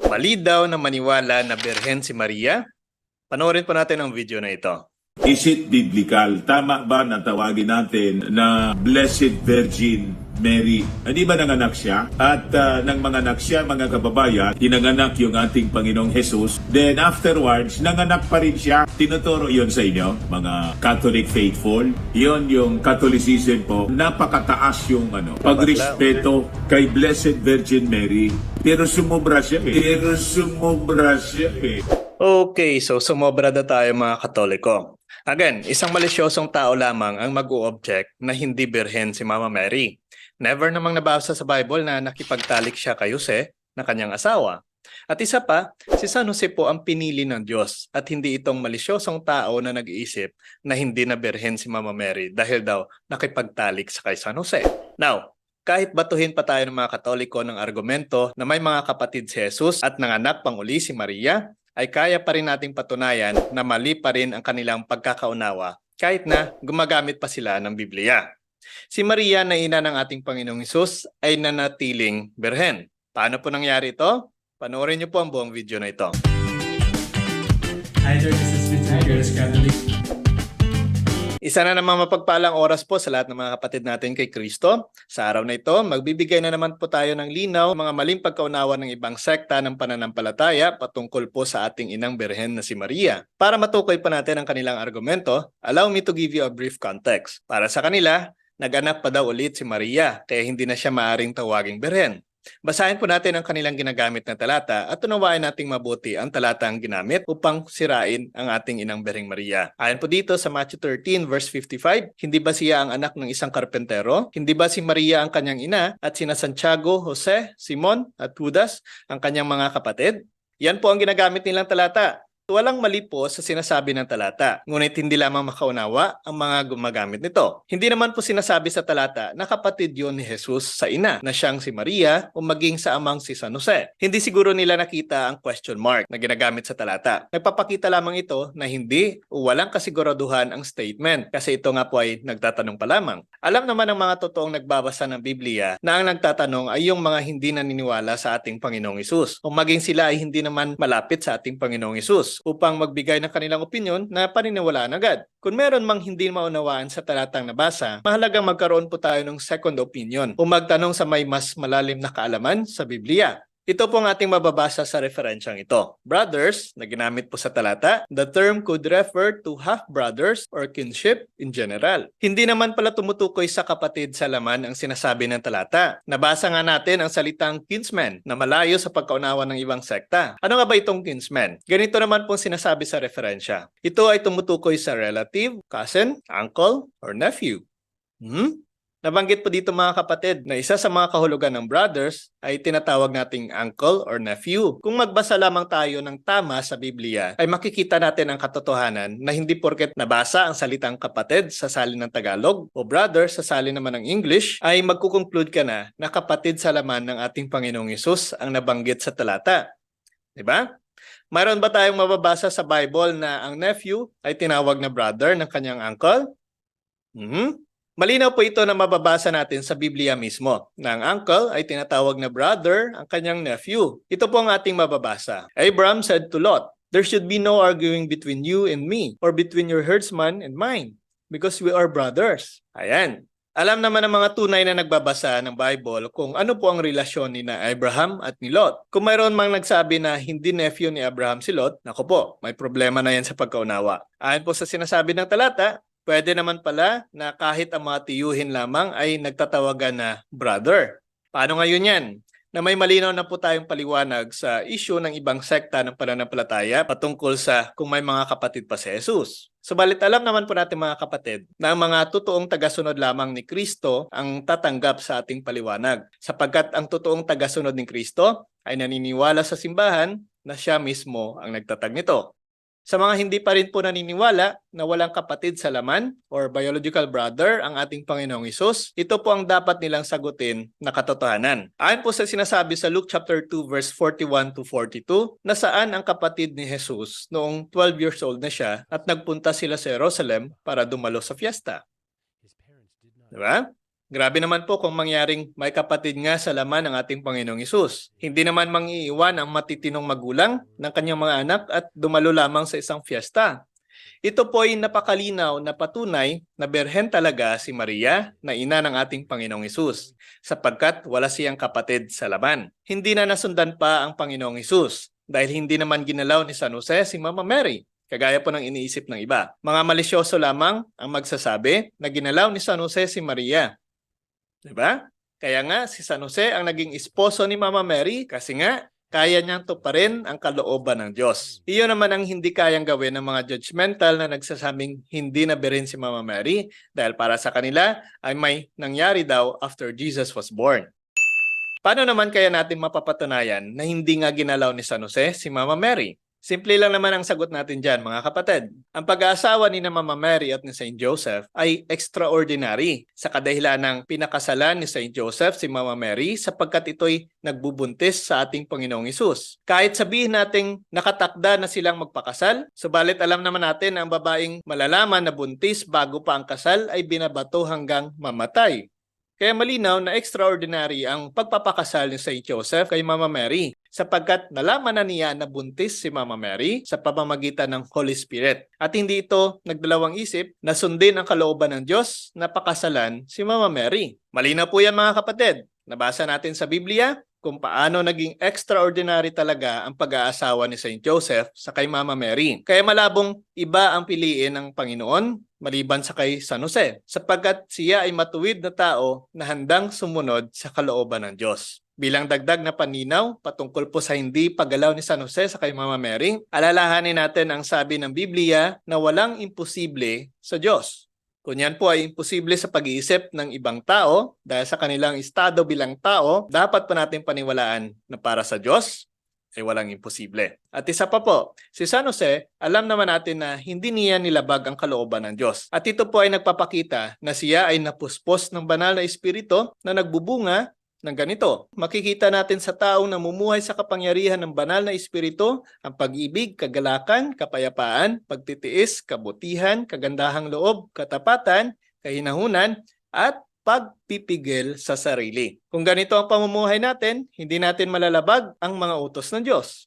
Mali daw na maniwala na birhen si Maria? Panoorin po natin ang video na ito. Is it biblical? Tama ba na tawagin natin na Blessed Virgin Mary? Hindi ba nanganak siya? At nang manganak siya, mga kababayan, tinanganak yung ating Panginoong Jesus. Then afterwards, nanganak pa rin siya. Tinuturo yon sa inyo, mga Catholic faithful. Yon yung Catholicism po. Napakataas yung pagrespeto kay Blessed Virgin Mary. Pero sumobra siya eh. Okay, so sumobra na tayo mga Katoliko. Again, isang malisyosong tao lamang ang mag-o-object na hindi birhen si Mama Mary. Never namang nabasa sa Bible na nakipagtalik siya kay Jose na kanyang asawa. At isa pa, si San Jose po ang pinili ng Diyos at hindi itong malisyosong tao na nag-iisip na hindi na birhen si Mama Mary dahil daw nakipagtalik sa kay San Jose. Now, kahit batuhin pa tayo ng mga Katoliko ng argumento na may mga kapatid si Jesus at nanganak pang uli si Maria, ay kaya pa rin nating patunayan na mali pa rin ang kanilang pagkakaunawa kahit na gumagamit pa sila ng Biblia. Si Maria na ina ng ating Panginoong Hesus ay nanatiling birhen. Paano po nangyari ito? Panoorin niyo po ang buong video na ito. Hi there, this is Vincent Girls Catholic. Isa na namang mapagpalang oras po sa lahat ng mga kapatid natin kay Kristo. Sa araw na ito, magbibigay na naman po tayo ng linaw, mga maling pagkaunawa ng ibang sekta ng pananampalataya patungkol po sa ating inang birhen na si Maria. Para matukoy pa natin ang kanilang argumento, allow me to give you a brief context. Para sa kanila, nag-anak pa daw ulit si Maria, kaya hindi na siya maaring tawaging birhen. Basahin po natin ang kanilang ginagamit na talata at unawain nating mabuti ang talatang ginamit upang sirain ang ating inang birheng Maria. Ayon po dito sa Matthew 13 verse 55, hindi ba siya ang anak ng isang karpentero? Hindi ba si Maria ang kanyang ina at sina Santiago, Jose, Simon at Judas ang kanyang mga kapatid? Yan po ang ginagamit nilang talata. Walang mali po sa sinasabi ng talata, ngunit hindi lamang makaunawa ang mga gumagamit nito. Hindi naman po sinasabi sa talata na kapatid yun ni Jesus sa ina, na siyang si Maria o maging sa amang si San Jose. Hindi siguro nila nakita ang question mark na ginagamit sa talata. Nagpapakita lamang ito na hindi o walang kasiguraduhan ang statement kasi ito nga po ay nagtatanong pa lamang. Alam naman ng mga totoong nagbabasa ng Biblia na ang nagtatanong ay yung mga hindi naniniwala sa ating Panginoong Hesus o maging sila ay hindi naman malapit sa ating Panginoong Hesus upang magbigay ng kanilang opinyon na paniniwalaan agad. Kung meron mang hindi maunawaan sa talatang nabasa, mahalagang magkaroon po tayo ng second opinion o magtanong sa may mas malalim na kaalaman sa Biblia. Ito po ang ating mababasa sa referensyang ito. Brothers, na ginamit po sa talata, the term could refer to half-brothers or kinship in general. Hindi naman pala tumutukoy sa kapatid sa laman ang sinasabi ng talata. Nabasa nga natin ang salitang kinsman na malayo sa pagkaunawa ng ibang sekta. Ano nga ba itong kinsman? Ganito naman pong sinasabi sa referensya. Ito ay tumutukoy sa relative, cousin, uncle, or nephew. Nabanggit po dito mga kapatid na isa sa mga kahulugan ng brothers ay tinatawag nating uncle or nephew. Kung magbasa lamang tayo ng tama sa Biblia, ay makikita natin ang katotohanan na hindi porket nabasa ang salitang kapatid sa salin ng Tagalog o brother sa salin naman ng English, ay magkukonclude ka na kapatid sa laman ng ating Panginoong Hesus ang nabanggit sa talata. Diba? Mayroon ba tayong mababasa sa Bible na ang nephew ay tinawag na brother ng kanyang uncle? Malinaw po ito na mababasa natin sa Biblia mismo, na ang uncle ay tinatawag na brother ang kanyang nephew. Ito po ang ating mababasa. Abram said to Lot, "There should be no arguing between you and me, or between your herdsman and mine, because we are brothers." Ayan. Alam naman ng mga tunay na nagbabasa ng Bible kung ano po ang relasyon ni na Abraham at ni Lot. Kung mayroon mang nagsabi na hindi nephew ni Abraham si Lot, nako po, may problema na yan sa pagkaunawa. Ayon po sa sinasabi ng talata, pwede naman pala na kahit ang mga tiyuhin lamang ay nagtatawagan na brother. Paano ngayon yan? Na may malinaw na po tayong paliwanag sa issue ng ibang sekta ng pananampalataya patungkol sa kung may mga kapatid pa si Jesus. Subalit alam naman po natin mga kapatid na ang mga totoong tagasunod lamang ni Kristo ang tatanggap sa ating paliwanag sapagkat ang totoong tagasunod ni Kristo ay naniniwala sa simbahan na siya mismo ang nagtatag nito. Sa mga hindi pa rin po naniniwala na walang kapatid sa laman or biological brother ang ating Panginoong Hesus, ito po ang dapat nilang sagutin na katotohanan. Ayon po sa sinasabi sa Luke chapter 2 verse 41 to 42 na saan ang kapatid ni Jesus noong 12 years old na siya at nagpunta sila sa Jerusalem para dumalo sa fiesta. Diba? Grabe naman po kung mangyaring may kapatid nga sa laman ng ating Panginoong Hesus. Hindi naman mangiiwan ang matitinong magulang ng kanyang mga anak at dumalo lamang sa isang fiesta. Ito po ay napakalinaw na patunay na berhen talaga si Maria na ina ng ating Panginoong Hesus sapagkat wala siyang kapatid sa laman. Hindi na nasundan pa ang Panginoong Hesus dahil hindi naman ginalaw ni San Jose si Mama Mary. Kagaya po ng iniisip ng iba. Mga malisyoso lamang ang magsasabi na ginalaw ni San Jose si Maria. Diba? Kaya nga si San Jose ang naging esposo ni Mama Mary kasi nga kaya niyang tuparin ang kalooban ng Diyos. Iyon naman ang hindi kayang gawin ng mga judgmental na nagsasabing hindi na berhen si Mama Mary dahil para sa kanila ay may nangyari daw after Jesus was born. Paano naman kaya natin mapapatunayan na hindi nga ginalaw ni San Jose si Mama Mary? Simple lang naman ang sagot natin dyan, mga kapatid. Ang pag-aasawa ni na Mama Mary at ni Saint Joseph ay extraordinary sa kadahilan ng pinakasalan ni Saint Joseph si Mama Mary sapagkat ito'y nagbubuntis sa ating Panginoong Hesus. Kahit sabihin nating nakatakda na silang magpakasal, subalit alam naman natin na ang babaeng malalaman na buntis bago pa ang kasal ay binabato hanggang mamatay. Kaya malinaw na extraordinary ang pagpapakasal ni Saint Joseph kay Mama Mary sapagkat nalaman na niya na buntis si Mama Mary sa pamamagitan ng Holy Spirit. At hindi ito nagdalawang isip na sundin ang kalooban ng Diyos na pakasalan si Mama Mary. Malinaw po yan, mga kapatid. Nabasa natin sa Biblia kung paano naging extraordinary talaga ang pag-aasawa ni Saint Joseph sa kay Mama Mary. Kaya malabong iba ang piliin ng Panginoon maliban sa kay San Jose, sapagkat siya ay matuwid na tao na handang sumunod sa kalooban ng Diyos. Bilang dagdag na paninaw patungkol po sa hindi paggalaw ni San Jose sa kay Mama Mary, alalahanin natin ang sabi ng Biblia na walang imposible sa Diyos. Kung yan po ay imposible sa pag-iisip ng ibang tao, dahil sa kanilang estado bilang tao, dapat pa natin paniwalaan na para sa Diyos ay walang imposible. At isa pa po, si San Jose, alam naman natin na hindi niya nilabag ang kalooban ng Diyos. At ito po ay nagpapakita na siya ay napuspos ng banal na espiritu na nagbubunga ng ganito. Makikita natin sa taong namumuhay sa kapangyarihan ng banal na espiritu ang pag-ibig, kagalakan, kapayapaan, pagtitiis, kabutihan, kagandahang loob, katapatan, kahinahunan, at pagpipigil sa sarili. Kung ganito ang pamumuhay natin, hindi natin malalabag ang mga utos ng Diyos.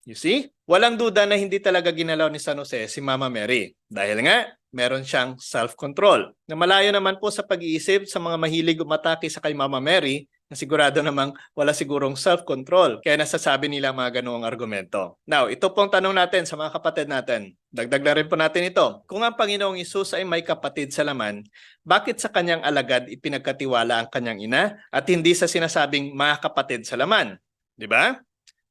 You see? Walang duda na hindi talaga ginalaw ni San Jose si Mama Mary. Dahil nga, meron siyang self-control. Na malayo naman po sa pag-iisip sa mga mahilig umatake sa kay Mama Mary, na sigurado namang wala sigurong self-control. Kaya nasasabi nila mga ganoong argumento. Now, ito pong tanong natin sa mga kapatid natin. Dagdag na rin po natin ito. Kung ang Panginoong Hesus ay may kapatid sa laman, bakit sa kanyang alagad ipinagkatiwala ang kanyang ina at hindi sa sinasabing mga kapatid sa laman? Di ba?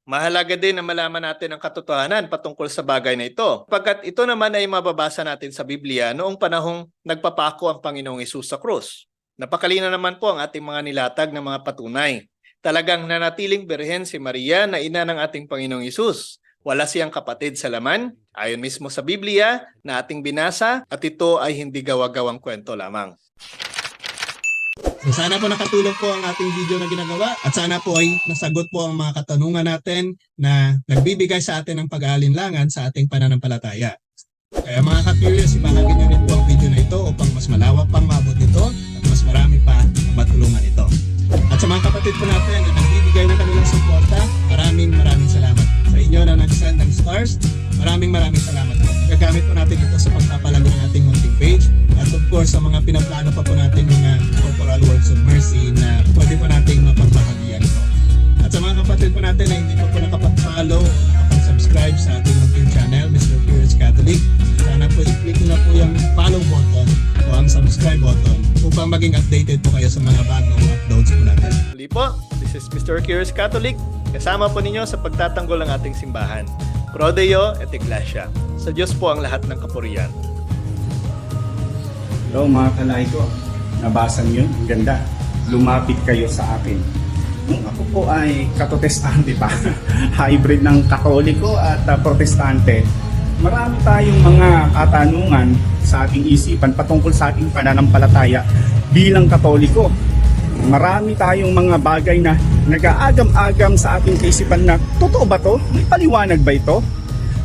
Mahalaga din na malaman natin ang katotohanan patungkol sa bagay na ito. Pagkat ito naman ay mababasa natin sa Biblia noong panahong nagpapako ang Panginoong Hesus sa krus. Napakalino naman po ang ating mga nilatag na mga patunay. Talagang nanatiling berhen si Maria na ina ng ating Panginoong Hesus. Wala siyang kapatid sa laman, ayon mismo sa Biblia na ating binasa, at ito ay hindi gawa-gawang kwento lamang. So sana po nakatulong po ang ating video na ginagawa at sana po ay nasagot po ang mga katanungan natin na nagbibigay sa atin ng pag-aalinlangan sa ating pananampalataya. Kaya mga ka-curious, ibahagi niyo rin po ang video na ito upang mas malawak pang maabot ito at mas marami pa matulungan ito. At sa mga kapatid po natin na nagbibigay ng kanilang suporta, maraming salamat. Sa inyo na nag-send ng stars, maraming salamat po. Gagamit po natin ito sa pagpapalago ng ating munting page at of course sa mga pinaplano pa po natin mga corporal works of mercy na pwede po nating mapagbahagian ito. At sa mga kapatid po natin na hindi pa po nakapag-follow o nakapag-subscribe sa ating munting channel, Mr. Curious Catholic, sana po i-click na po yung follow button o ang subscribe button upang maging updated po kayo sa mga bagong uploads po natin. Muli po, this is Mr. Curious Catholic. Kasama po ninyo sa pagtatanggol ng ating simbahan. Pro Deo et Iglesia. Sa Diyos po ang lahat ng kapurihan. Hello mga kalay ko, nabasa niyo, ang ganda. Lumapit kayo sa akin. Kung ako po ay katotestante pa, hybrid ng Katoliko at Protestante, marami tayong mga katanungan sa ating isipan patungkol sa ating pananampalataya bilang Katoliko. Marami tayong mga bagay na nag-aagam-agam sa ating kaisipan na totoo ba to? May paliwanag ba ito?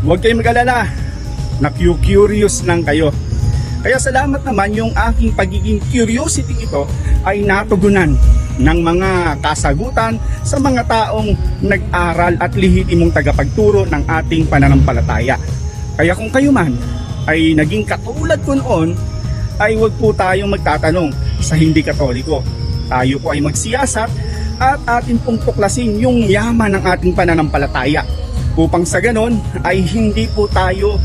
Huwag kayong mag-alala, na-curious lang kayo. Kaya salamat naman yung aking pagiging curiosity ito ay natugunan ng mga kasagutan sa mga taong nag-aral at lehitimong tagapagturo ng ating pananampalataya. Kaya kung kayo man ay naging katulad ko noon, ay huwag po tayong magtatanong sa hindi Katoliko. Tayo po ay magsiyasat at atin pong tuklasin yung yaman ng ating pananampalataya. Upang sa ganon ay hindi po tayo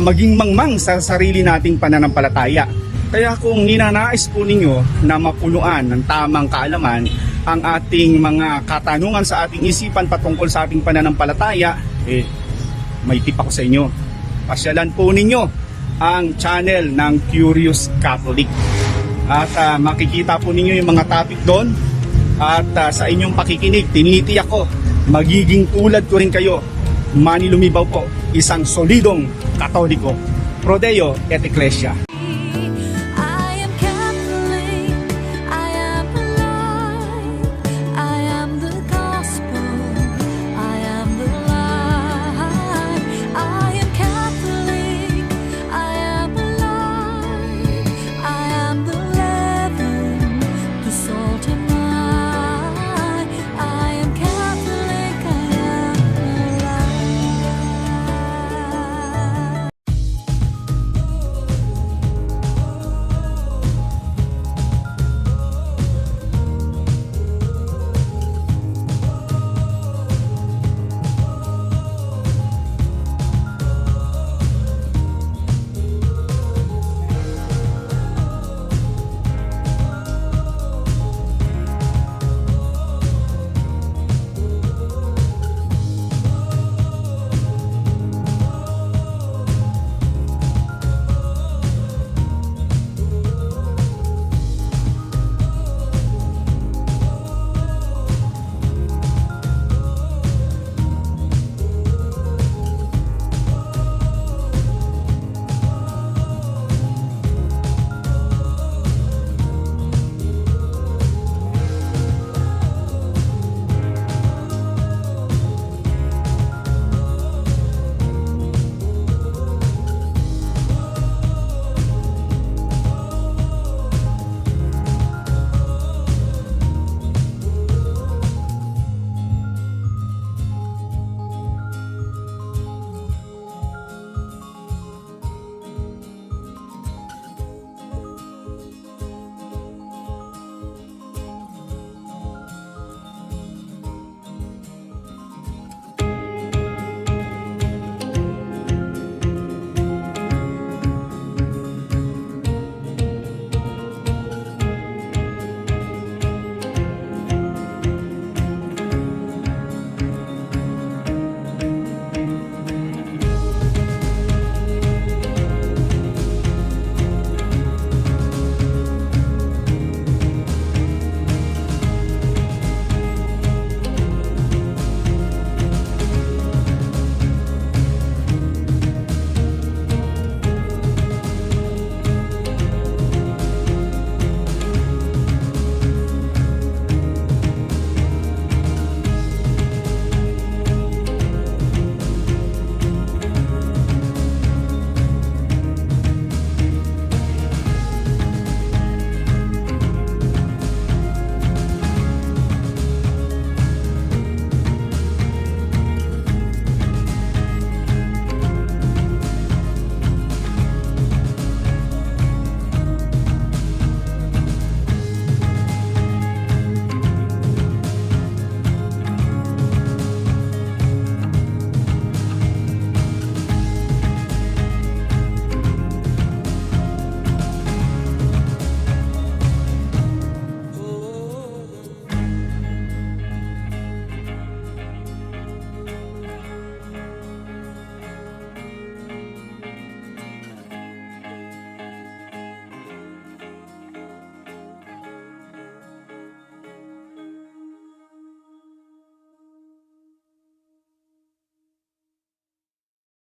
maging mangmang sa sarili nating pananampalataya. Kaya kung ninanais po ninyo na mapunuan ng tamang kaalaman ang ating mga katanungan sa ating isipan patungkol sa ating pananampalataya, may tip ako sa inyo. Pasyalan po ninyo ang channel ng Curious Catholic. At makikita po ninyo yung mga topic doon. At sa inyong pakikinig, tinitiyak ko, magiging tulad ko rin kayo. Manny Lumibaw po, isang solidong Katoliko. Pro Deo et Ecclesia.